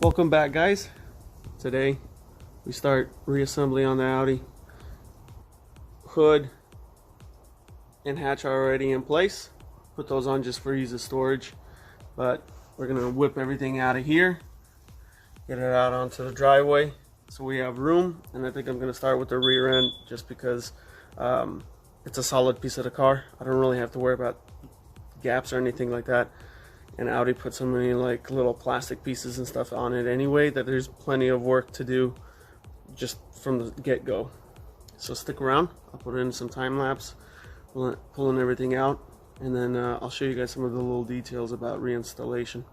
Welcome back, guys. Today we start reassembly on the Audi. Hood and hatch are already in place. Put those on just for ease of storage, but we're gonna whip everything out of here, get it out onto the driveway so we have room. And I think I'm gonna start with the rear end just because it's a solid piece of the car. I don't really have to worry about gaps or anything like that. And Audi put so many like little plastic pieces and stuff on it anyway that there's plenty of work to do just from the get-go. So stick around. I'll put in some time lapse, pulling everything out, and then I'll show you guys some of the little details about reinstallation.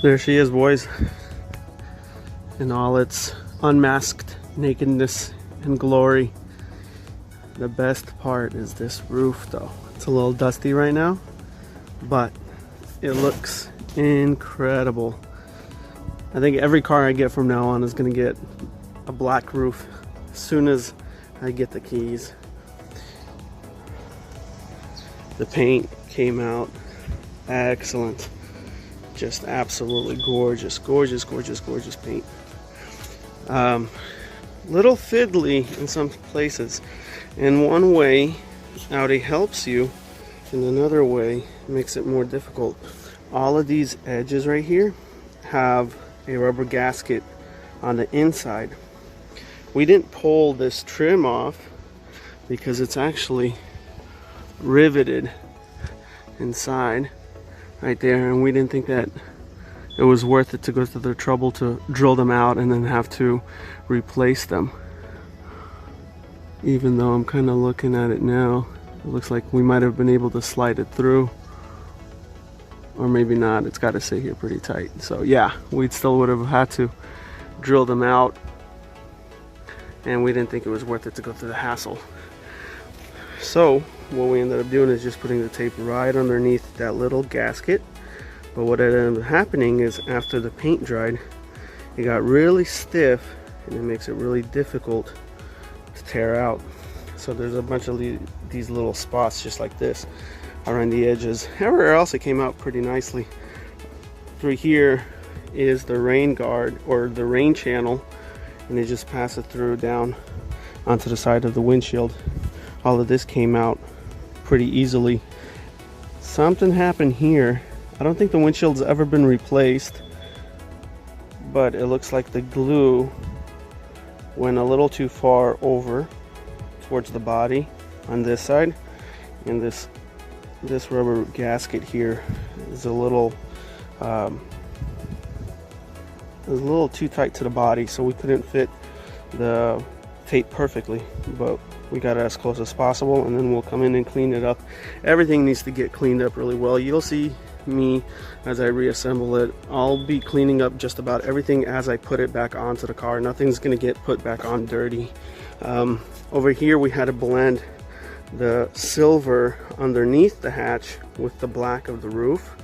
There she is, boys, in all its unmasked nakedness and glory. The best part is this roof, though. It's a little dusty right now, but it looks incredible. I think every car I get from now on is going to get a black roof as soon as I get the keys. The paint came out excellent. Just absolutely gorgeous, gorgeous, gorgeous, gorgeous paint. Little fiddly in some places. In one way, Audi helps you. In another way, makes it more difficult. All of these edges right here have a rubber gasket on the inside. We didn't pull this trim off because it's actually riveted inside right there, and we didn't think that it was worth it to go through the trouble to drill them out and then have to replace them. Even though I'm kind of looking at it now, it looks like we might have been able to slide it through, or maybe not. It's got to sit here pretty tight. So yeah, we still would have had to drill them out, and we didn't think it was worth it to go through the hassle. So what we ended up doing is just putting the tape right underneath that little gasket. But what ended up happening is after the paint dried, it got really stiff, and it makes it really difficult to tear out. So there's a bunch of these little spots just like this around the edges. Everywhere else it came out pretty nicely. Through here is the rain guard, or the rain channel, and it just passes through down onto the side of the windshield. All of this came out pretty easily. Something happened here. I don't think the windshield's ever been replaced, but it looks like the glue went a little too far over towards the body on this side, and this rubber gasket here is a little too tight to the body, so we couldn't fit the tape perfectly, but we got it as close as possible, and then we'll come in and clean it up. Everything needs to get cleaned up really well. You'll see me as I reassemble it. I'll be cleaning up just about everything as I put it back onto the car. Nothing's gonna get put back on dirty. Over here we had to blend the silver underneath the hatch with the black of the roof.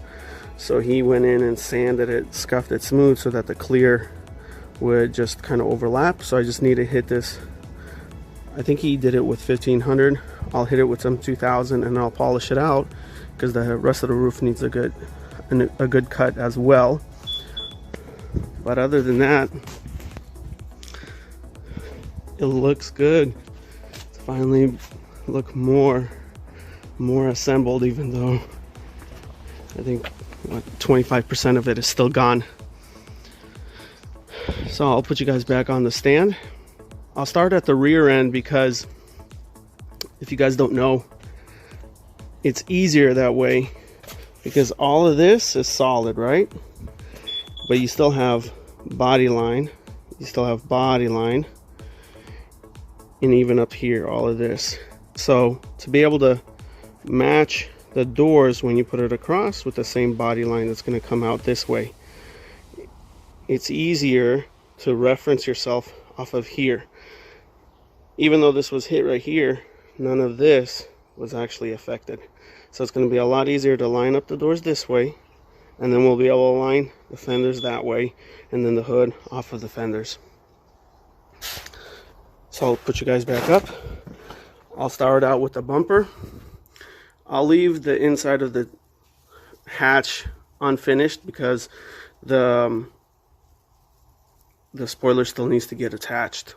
So he went in and sanded it, scuffed it smooth so that the clear would just kind of overlap. So I just need to hit this. I think he did it with 1500. I'll hit it with some 2000 and I'll polish it out because the rest of the roof needs a good cut as well. But other than that, it looks good. It's finally look more assembled, even though I think 25% of it is still gone. So I'll put you guys back on the stand. I'll start at the rear end because if you guys don't know, it's easier that way because all of this is solid, right? But you still have body line, and even up here, all of this. So to be able to match the doors when you put it across with the same body line that's going to come out this way, it's easier to reference yourself off of here. Even though this was hit right here, none of this was actually affected. So it's going to be a lot easier to line up the doors this way, and then we'll be able to line the fenders that way, and then the hood off of the fenders. So I'll put you guys back up. I'll start out with the bumper. I'll leave the inside of the hatch unfinished because the spoiler still needs to get attached.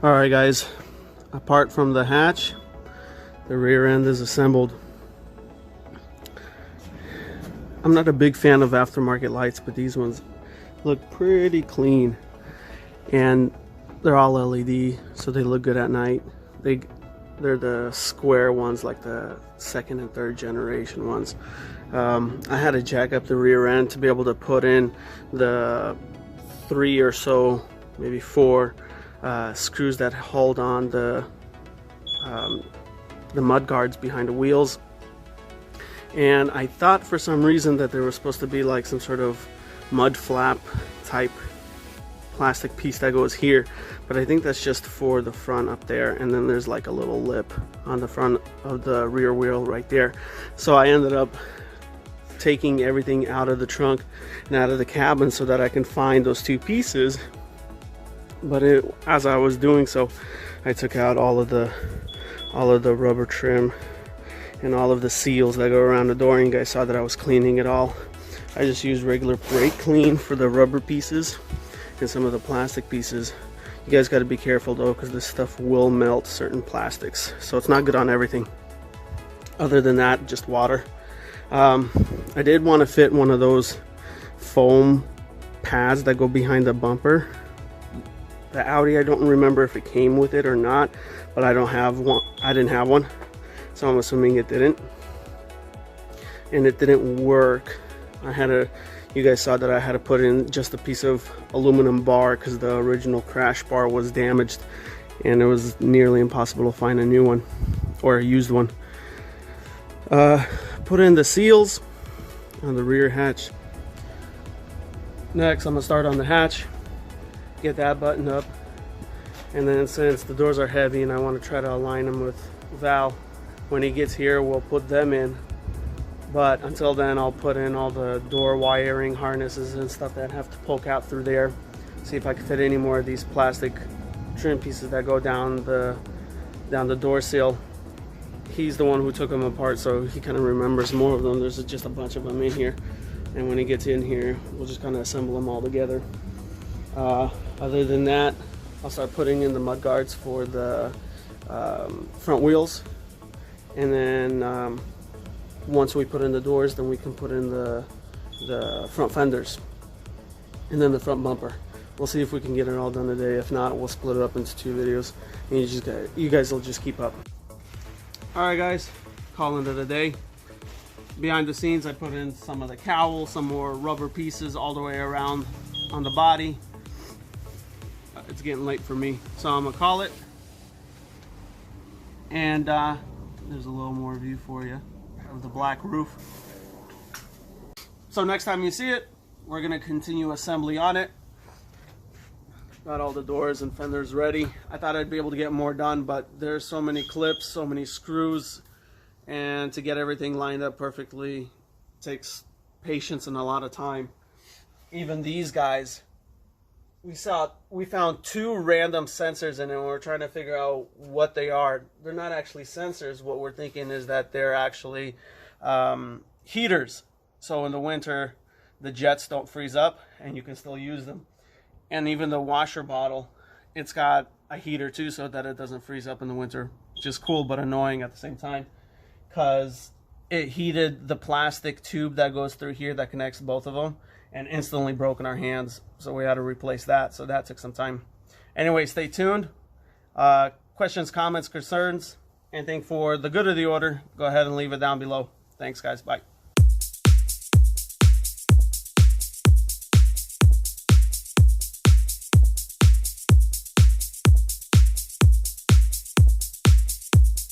Alright guys, apart from the hatch, the rear end is assembled. I'm not a big fan of aftermarket lights, but these ones look pretty clean, and they're all LED, so they look good at night. They're the square ones, like the second and third generation ones. I had to jack up the rear end to be able to put in the 3 or so, maybe 4 screws that hold on the mud guards behind the wheels. And I thought for some reason that there was supposed to be like some sort of mud flap type plastic piece that goes here, but I think that's just for the front up there, and then there's like a little lip on the front of the rear wheel right there. So I ended up taking everything out of the trunk and out of the cabin so that I can find those 2 pieces. But as I was doing so, I took out all of the rubber trim and all of the seals that go around the door, and you guys saw that I was cleaning it all I just use regular brake clean for the rubber pieces and some of the plastic pieces. You guys got to be careful though, because this stuff will melt certain plastics, so it's not good on everything. Other than that, just water. I did want to fit one of those foam pads that go behind the bumper. The Audi, I don't remember if it came with it or not, but I don't have one. I didn't have one, so I'm assuming it didn't. And it didn't work. You guys saw that I had to put in just a piece of aluminum bar because the original crash bar was damaged, and it was nearly impossible to find a new one or a used one. Put in the seals on the rear hatch. Next, I'm gonna start on the hatch, get that buttoned up, and then since the doors are heavy and I want to try to align them with Val, when he gets here we'll put them in. But until then, I'll put in all the door wiring harnesses and stuff that have to poke out through there. See if I can fit any more of these plastic trim pieces that go down the door seal. He's the one who took them apart, so he kind of remembers more of them. There's just a bunch of them in here, and when he gets in here, we'll just kind of assemble them all together. Other than that, I'll start putting in the mud guards for the front wheels, and then once we put in the doors, then we can put in the front fenders and then the front bumper. We'll see if we can get it all done today. If not, we'll split it up into 2 videos, and you guys will just keep up. Alright guys, calling it a day. Behind the scenes, I put in some of the cowl, some more rubber pieces all the way around on the body. It's getting late for me, so I'm gonna call it. And there's a little more view for you of the black roof. So next time you see it, we're gonna continue assembly on it. Got all the doors and fenders ready. I thought I'd be able to get more done, but there's so many clips, so many screws, and to get everything lined up perfectly takes patience and a lot of time. Even these guys, we found 2 random sensors in it, and we're trying to figure out what they are. They're not actually sensors. What we're thinking is that they're actually heaters, so in the winter the jets don't freeze up and you can still use them. And even the washer bottle, it's got a heater too, so that it doesn't freeze up in the winter, which is cool but annoying at the same time, because it heated the plastic tube that goes through here that connects both of them, and instantly broke in our hands, so we had to replace that, so that took some time. Anyway, stay tuned. Questions, comments, concerns, anything for the good of the order, go ahead and leave it down below. Thanks guys, bye.